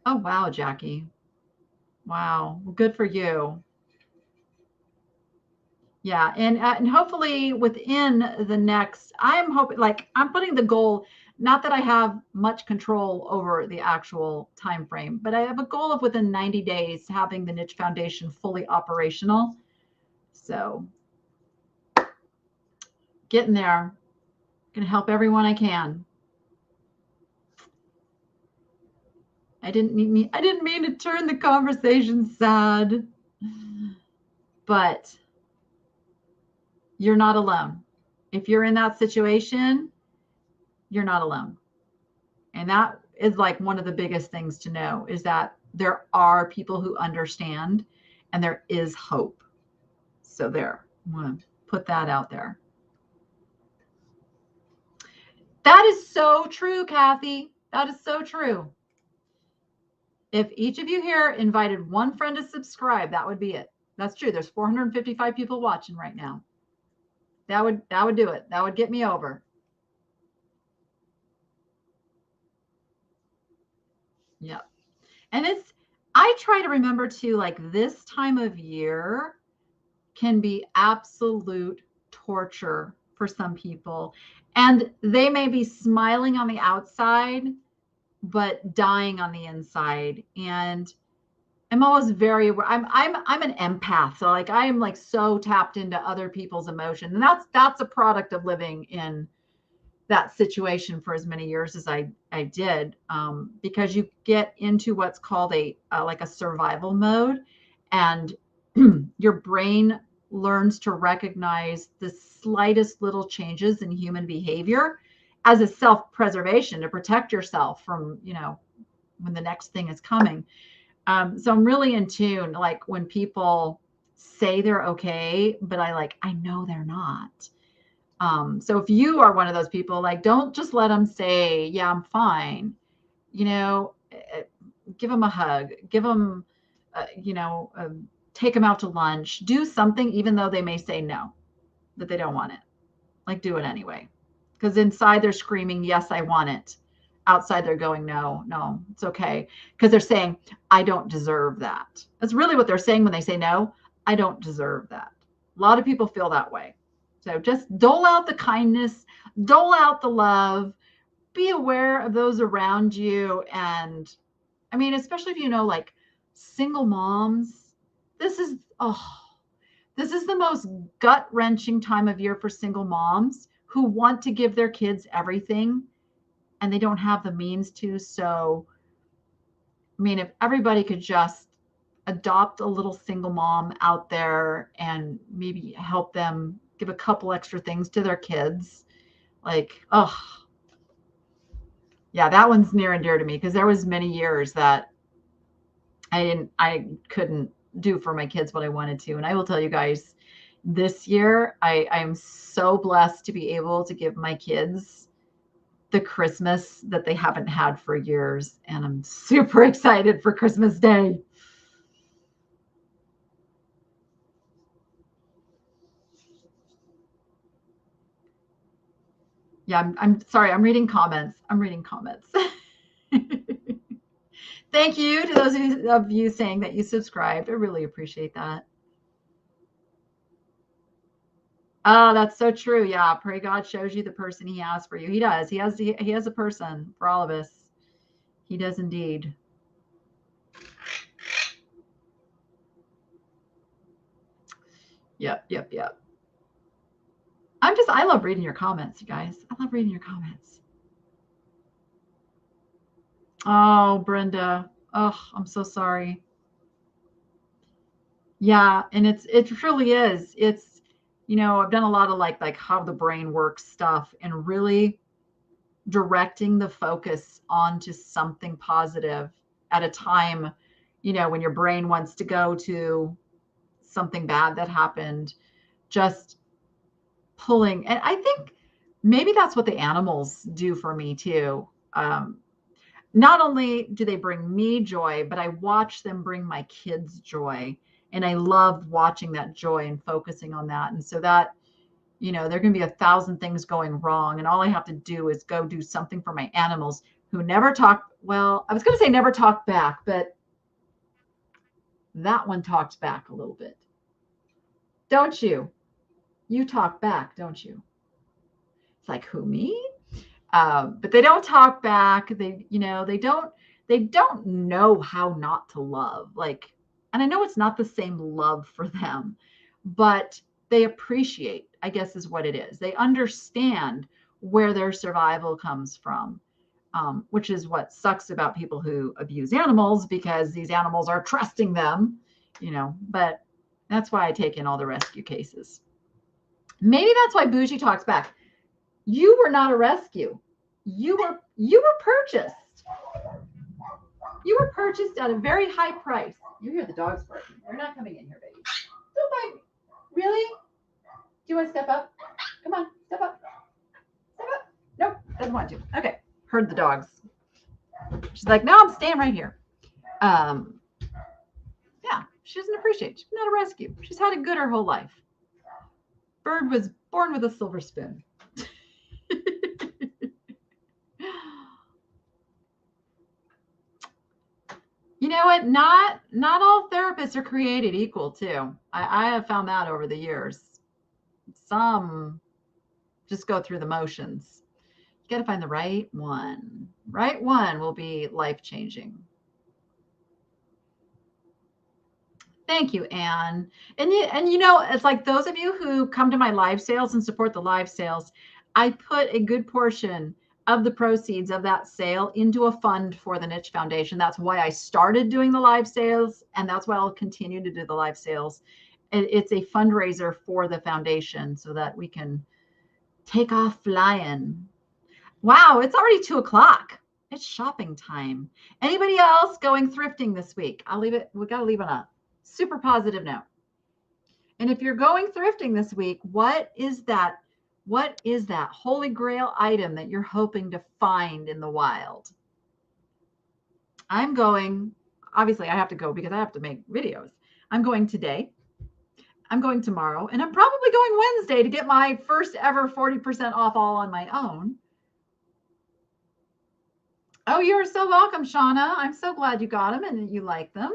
Oh, wow, Jackie. Wow. Well, good for you. Yeah. And hopefully within the next, I'm hoping, like, I'm putting the goal, not that I have much control over the actual time frame, but I have a goal of within 90 days having the Niche Foundation fully operational. So getting there. Going to help everyone I can. I didn't mean to turn the conversation sad, but you're not alone. If you're in that situation, you're not alone. And that is like one of the biggest things to know is that there are people who understand and there is hope. So there, I'm going to put that out there. That is so true, Kathy. That is so true. If each of you here invited one friend to subscribe, that would be it. That's true. There's 455 people watching right now. That would do it. That would get me over. Yep. And I try to remember too, like this time of year can be absolute torture for some people. And they may be smiling on the outside, but dying on the inside. And I'm always very aware. I'm an empath. So like I am like so tapped into other people's emotions. And that's a product of living in that situation for as many years as I did, because you get into what's called like a survival mode, and your brain learns to recognize the slightest little changes in human behavior as a self-preservation to protect yourself from, when the next thing is coming. So I'm really in tune, like when people say they're okay, but I know they're not. So if you are one of those people, like, don't just let them say, yeah, I'm fine. Give them a hug, give them, take them out to lunch, do something, even though they may say no, that they don't want it. Like, do it anyway. Because inside they're screaming, yes, I want it. Outside they're going, no, no, it's okay. Because they're saying, I don't deserve that. That's really what they're saying when they say no. I don't deserve that. A lot of people feel that way. So just dole out the kindness, dole out the love, be aware of those around you. And I mean, especially if like single moms, this is, this is the most gut wrenching time of year for single moms who want to give their kids everything and they don't have the means to. So, I mean, if everybody could just adopt a little single mom out there and maybe help them give a couple extra things to their kids, like, yeah, that one's near and dear to me because there was many years that I couldn't do for my kids what I wanted to. And I will tell you guys, this year, I'm so blessed to be able to give my kids the Christmas that they haven't had for years. And I'm super excited for Christmas Day. Yeah, I'm sorry. I'm reading comments. Thank you to those of you saying that you subscribed. I really appreciate that. Oh, that's so true. Yeah, pray God shows you the person He has for you. He does. He has a person for all of us. He does indeed. Yep. I love reading your comments, you guys. I love reading your comments. Oh, Brenda. Oh, I'm so sorry. Yeah, and it truly is. It's, I've done a lot of like how the brain works stuff and really directing the focus onto something positive at a time, when your brain wants to go to something bad that happened, just pulling. And I think maybe that's what the animals do for me too. Not only do they bring me joy, but I watch them bring my kids joy. And I love watching that joy and focusing on that. And so that, there can be 1,000 things going wrong. And all I have to do is go do something for my animals who never talk. Well, I was going to say never talk back, but that one talks back a little bit. Don't you? You talk back, don't you? It's like, who, me? But they don't talk back. They don't know how not to love. Like, and I know it's not the same love for them, but they appreciate, I guess is what it is. They understand where their survival comes from, which is what sucks about people who abuse animals because these animals are trusting them, but that's why I take in all the rescue cases. Maybe that's why Bougie talks back. You were not a rescue. You were purchased. You were purchased at a very high price. You hear the dogs barking. They're not coming in here, baby. Don't bite me. Really? Do you want to step up? Come on, step up. Step up. Nope, doesn't want to. Okay, heard the dogs. She's like, no, I'm staying right here. Yeah, she doesn't appreciate it. She's not a rescue. She's had it good her whole life. Bird was born with a silver spoon. You know what? Not all therapists are created equal, too. I have found that over the years. Some just go through the motions. You got to find the right one. Right one will be life-changing. Thank you, Anne. And it's like those of you who come to my live sales and support the live sales, I put a good portion of the proceeds of that sale into a fund for the Niche Foundation. That's why I started doing the live sales, and that's why I'll continue to do the live sales. It's a fundraiser for the foundation so that we can take off flying. Wow, it's already 2:00. It's shopping time. Anybody else going thrifting this week? We got to leave on a super positive note. And if you're going thrifting this week, what is that What is that holy grail item that you're hoping to find in the wild? I'm going, obviously I have to go because I have to make videos. I'm going today. I'm going tomorrow, and I'm probably going Wednesday to get my first ever 40% off all on my own. Oh, you're so welcome, Shauna. I'm so glad you got them and that you like them.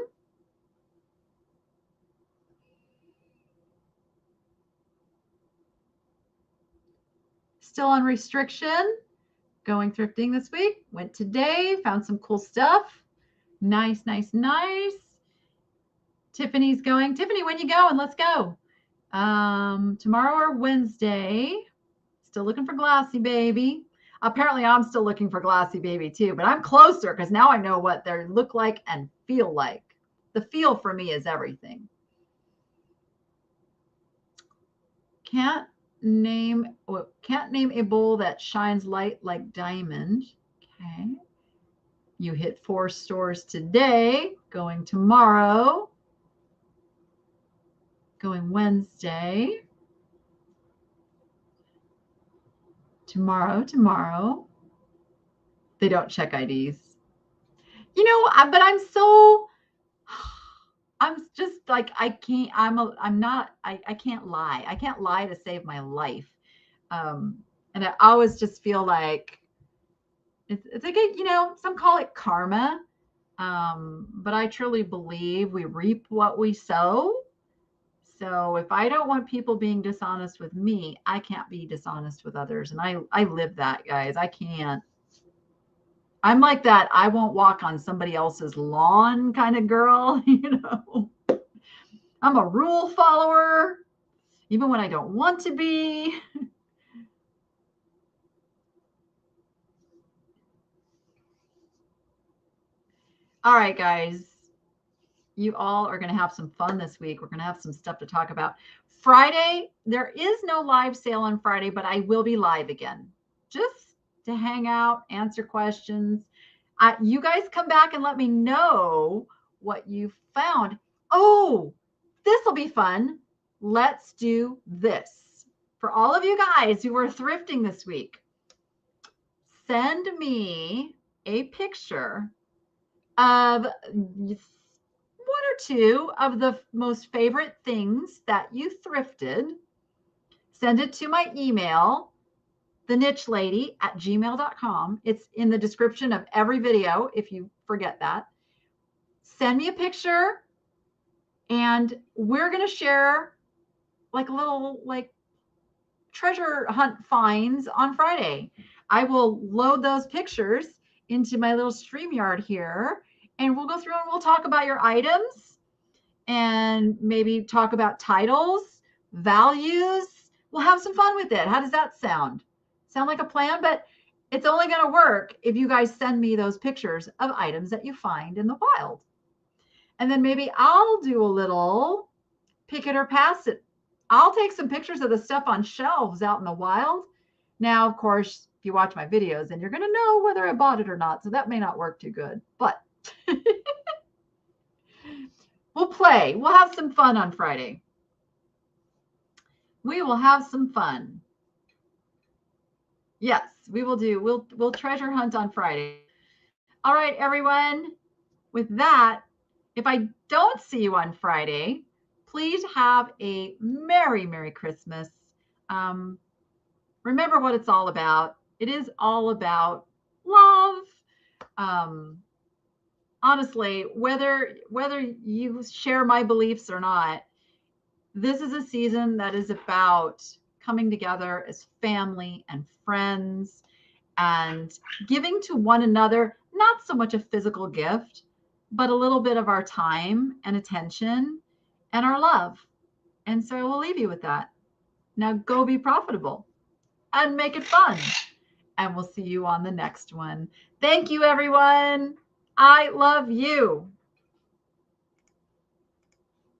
Still on restriction. Going thrifting this week. Went today, found some cool stuff. Nice, nice, nice. Tiffany's going. Tiffany, when you going? Let's go. Tomorrow or Wednesday. Still looking for Glassy Baby. Apparently, I'm still looking for Glassy Baby too, but I'm closer because now I know what they look like and feel like. The feel for me is everything. Can't name a bowl that shines light like diamond. Okay. You hit 4 stores today, going tomorrow, going Wednesday, tomorrow. They don't check IDs. You know, but I'm just like, I can't lie. I can't lie to save my life. And I always just feel like it's like, some call it karma. But I truly believe we reap what we sow. So if I don't want people being dishonest with me, I can't be dishonest with others. And I live that, guys. I can't. I'm like that. I won't walk on somebody else's lawn kind of girl. I'm a rule follower, even when I don't want to be. All right, guys. You all are going to have some fun this week. We're going to have some stuff to talk about. Friday, there is no live sale on Friday, but I will be live again just to hang out, answer questions. You guys come back and let me know what you found. Oh, this will be fun. Let's do this. For all of you guys who are thrifting this week, send me a picture of 1 or 2 of the most favorite things that you thrifted. Send it to my email, thenichelady@gmail.com. It's in the description of every video if you forget that. Send me a picture, and we're going to share like a little treasure hunt finds on Friday. I will load those pictures into my little StreamYard here, and we'll go through and we'll talk about your items and maybe talk about titles, values. We'll have some fun with it. How does that sound? Sound like a plan? But it's only going to work if you guys send me those pictures of items that you find in the wild. And then maybe I'll do a little pick it or pass it. I'll take some pictures of the stuff on shelves out in the wild. Now, of course, if you watch my videos, then you're going to know whether I bought it or not. So that may not work too good, but we'll play. We'll have some fun on Friday. We will have some fun. Yes, we will do. We'll treasure hunt on Friday. All right, everyone. With that, if I don't see you on Friday, please have a Merry, Merry Christmas. Remember what it's all about. It is all about love. Honestly, whether you share my beliefs or not, this is a season that is about coming together as family and friends and giving to one another, not so much a physical gift, but a little bit of our time and attention and our love. And so we'll leave you with that. Now go be profitable and make it fun. And we'll see you on the next one. Thank you, everyone. I love you.